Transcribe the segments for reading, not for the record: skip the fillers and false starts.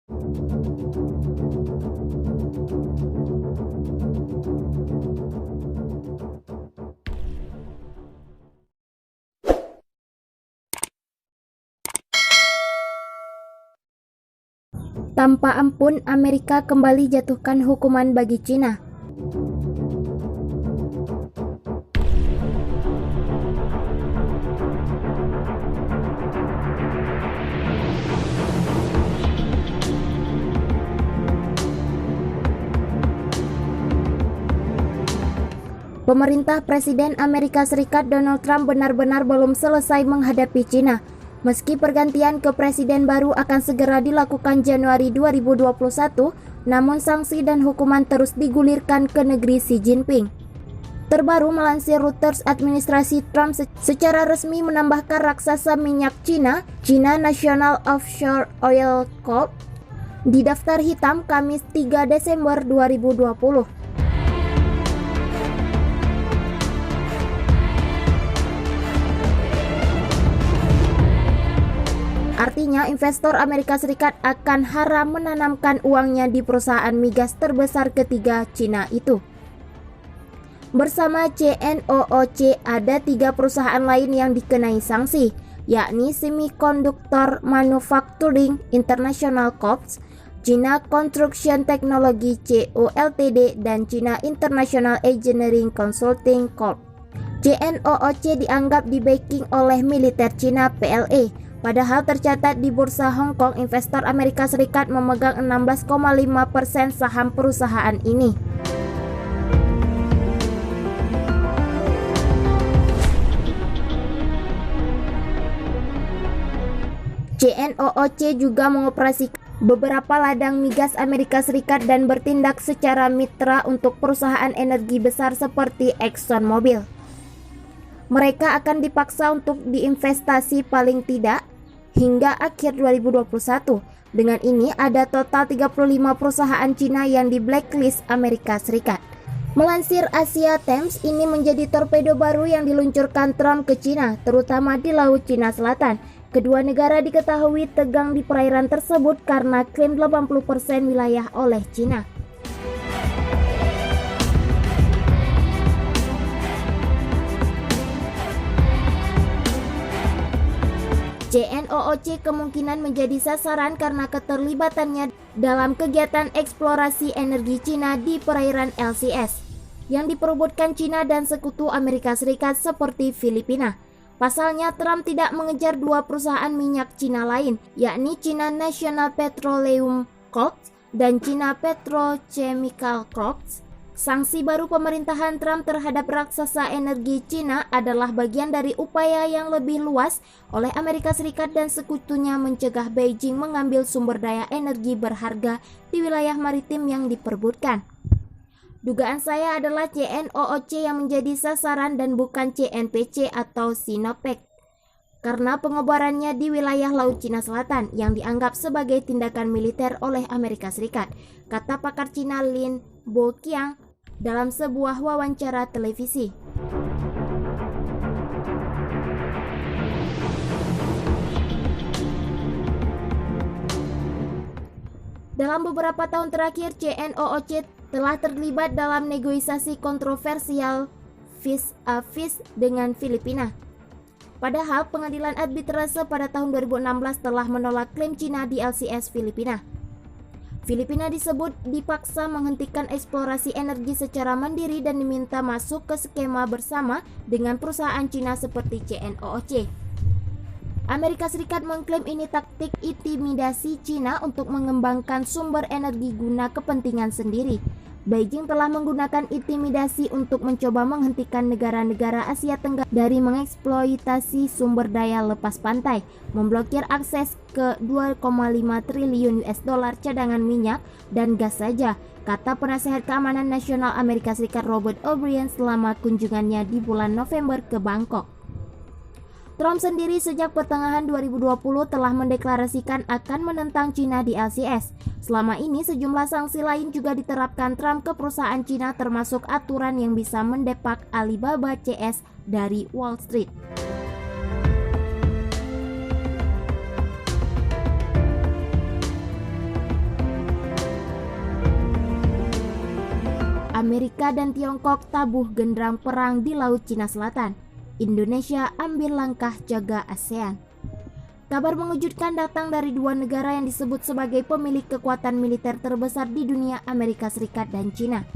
Tanpa ampun, Amerika kembali jatuhkan hukuman bagi Cina. Pemerintah Presiden Amerika Serikat Donald Trump benar-benar belum selesai menghadapi Cina. Meski pergantian ke presiden baru akan segera dilakukan Januari 2021, namun sanksi dan hukuman terus digulirkan ke negeri Xi Jinping. Terbaru melansir Reuters, administrasi Trump secara resmi menambahkan raksasa minyak Cina, China National Offshore Oil Corp, di daftar hitam Kamis 3 Desember 2020. Artinya, investor Amerika Serikat akan haram menanamkan uangnya di perusahaan migas terbesar ketiga Cina itu. Bersama CNOOC, ada 3 perusahaan lain yang dikenai sanksi, yakni Semiconductor Manufacturing International Corp, China Construction Technology Co Ltd, dan China International Engineering Consulting Corp. CNOOC dianggap di-backing oleh militer China PLA. Padahal tercatat di bursa Hong Kong, investor Amerika Serikat memegang 16,5% saham perusahaan ini. CNOOC juga mengoperasikan beberapa ladang migas Amerika Serikat dan bertindak secara mitra untuk perusahaan energi besar seperti ExxonMobil. Mereka akan dipaksa untuk diinvestasi paling tidak hingga akhir 2021. Dengan ini ada total 35 perusahaan Cina yang di blacklist Amerika Serikat. Melansir Asia Times, ini menjadi torpedo baru yang diluncurkan Trump ke Cina, terutama di Laut Cina Selatan. Kedua negara diketahui tegang di perairan tersebut karena klaim 80% wilayah oleh Cina. CNOOC kemungkinan menjadi sasaran karena keterlibatannya dalam kegiatan eksplorasi energi Cina di perairan LCS yang diperebutkan Cina dan sekutu Amerika Serikat seperti Filipina. Pasalnya, Trump tidak mengejar 2 perusahaan minyak Cina lain, yakni China National Petroleum Corp dan China Petrochemical Corp. Sanksi baru pemerintahan Trump terhadap raksasa energi Cina adalah bagian dari upaya yang lebih luas oleh Amerika Serikat dan sekutunya mencegah Beijing mengambil sumber daya energi berharga di wilayah maritim yang diperebutkan. Dugaan saya adalah CNOOC yang menjadi sasaran dan bukan CNPC atau Sinopec, karena pengobarannya di wilayah Laut Cina Selatan yang dianggap sebagai tindakan militer oleh Amerika Serikat, kata pakar Cina Lin Boqiang dalam sebuah wawancara televisi. Dalam beberapa tahun terakhir, CNOOC telah terlibat dalam negosiasi kontroversial vis-a-vis dengan Filipina. Padahal pengadilan arbitrase pada tahun 2016 telah menolak klaim Cina di LCS Filipina. Filipina disebut dipaksa menghentikan eksplorasi energi secara mandiri dan diminta masuk ke skema bersama dengan perusahaan Cina seperti CNOOC. Amerika Serikat mengklaim ini taktik intimidasi Cina untuk mengembangkan sumber energi guna kepentingan sendiri. Beijing telah menggunakan intimidasi untuk mencoba menghentikan negara-negara Asia Tenggara dari mengeksploitasi sumber daya lepas pantai, memblokir akses ke 2,5 triliun US dollar cadangan minyak dan gas saja, kata penasehat keamanan nasional Amerika Serikat Robert O'Brien selama kunjungannya di bulan November ke Bangkok. Trump sendiri sejak pertengahan 2020 telah mendeklarasikan akan menentang Cina di LCS. Selama ini sejumlah sanksi lain juga diterapkan Trump ke perusahaan Cina, termasuk aturan yang bisa mendepak Alibaba CS dari Wall Street. Amerika dan Tiongkok tabuh genderang perang di Laut Cina Selatan. Indonesia ambil langkah jaga ASEAN. Kabar mengejutkan datang dari dua negara yang disebut sebagai pemilik kekuatan militer terbesar di dunia, Amerika Serikat dan Cina.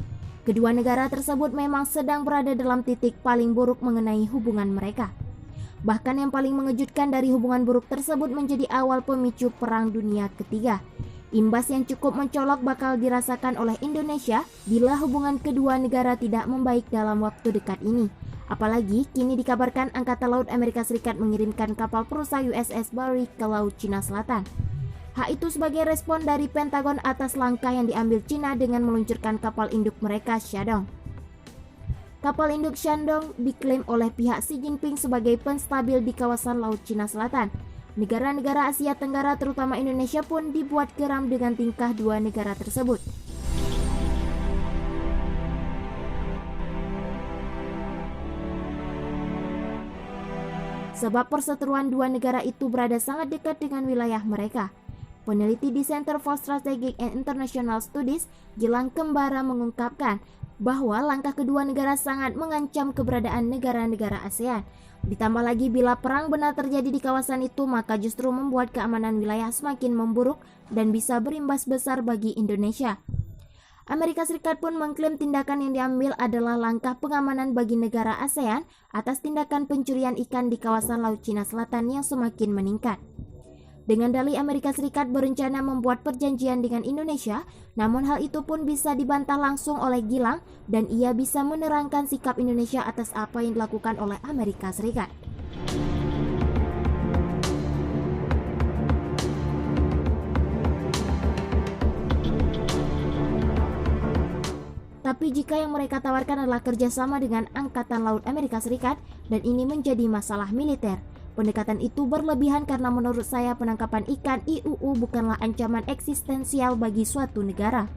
Kedua negara tersebut memang sedang berada dalam titik paling buruk mengenai hubungan mereka. Bahkan yang paling mengejutkan dari hubungan buruk tersebut menjadi awal pemicu Perang Dunia Ketiga. Imbas yang cukup mencolok bakal dirasakan oleh Indonesia bila hubungan kedua negara tidak membaik dalam waktu dekat ini. Apalagi kini dikabarkan Angkatan Laut Amerika Serikat mengirimkan kapal perusa USS Barry ke Laut Cina Selatan. Hal itu sebagai respon dari Pentagon atas langkah yang diambil Cina dengan meluncurkan kapal induk mereka Shandong. Kapal induk Shandong diklaim oleh pihak Xi Jinping sebagai penstabil di kawasan Laut Cina Selatan. Negara-negara Asia Tenggara terutama Indonesia pun dibuat geram dengan tingkah dua negara tersebut. Sebab perseteruan dua negara itu berada sangat dekat dengan wilayah mereka. Peneliti di Center for Strategic and International Studies, Gilang Kembara mengungkapkan bahwa langkah kedua negara sangat mengancam keberadaan negara-negara ASEAN. Ditambah lagi bila perang benar terjadi di kawasan itu, maka justru membuat keamanan wilayah semakin memburuk dan bisa berimbas besar bagi Indonesia. Amerika Serikat pun mengklaim tindakan yang diambil adalah langkah pengamanan bagi negara ASEAN atas tindakan pencurian ikan di kawasan Laut Cina Selatan yang semakin meningkat. Dengan dalih Amerika Serikat berencana membuat perjanjian dengan Indonesia, namun hal itu pun bisa dibantah langsung oleh Gilang dan ia bisa menerangkan sikap Indonesia atas apa yang dilakukan oleh Amerika Serikat. Tapi jika yang mereka tawarkan adalah kerjasama dengan Angkatan Laut Amerika Serikat dan ini menjadi masalah militer, pendekatan itu berlebihan karena menurut saya penangkapan ikan IUU bukanlah ancaman eksistensial bagi suatu negara.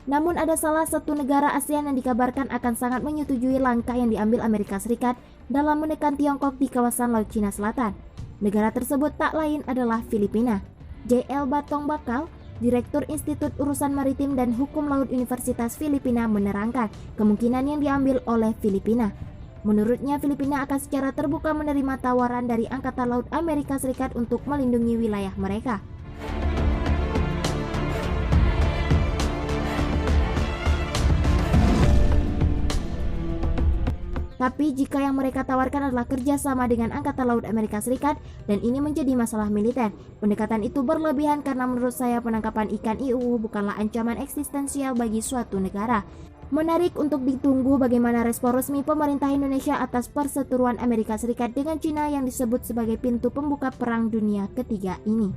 Namun ada salah satu negara ASEAN yang dikabarkan akan sangat menyetujui langkah yang diambil Amerika Serikat dalam menekan Tiongkok di kawasan Laut Cina Selatan. Negara tersebut tak lain adalah Filipina. J.L. Batong Bakal, Direktur Institut Urusan Maritim dan Hukum Laut Universitas Filipina menerangkan kemungkinan yang diambil oleh Filipina. Menurutnya Filipina akan secara terbuka menerima tawaran dari Angkatan Laut Amerika Serikat untuk melindungi wilayah mereka. Tapi jika yang mereka tawarkan adalah kerjasama dengan Angkatan Laut Amerika Serikat dan ini menjadi masalah militer, pendekatan itu berlebihan karena menurut saya penangkapan ikan IUU bukanlah ancaman eksistensial bagi suatu negara. Menarik untuk ditunggu bagaimana respon resmi pemerintah Indonesia atas perseteruan Amerika Serikat dengan Cina yang disebut sebagai pintu pembuka Perang Dunia Ketiga ini.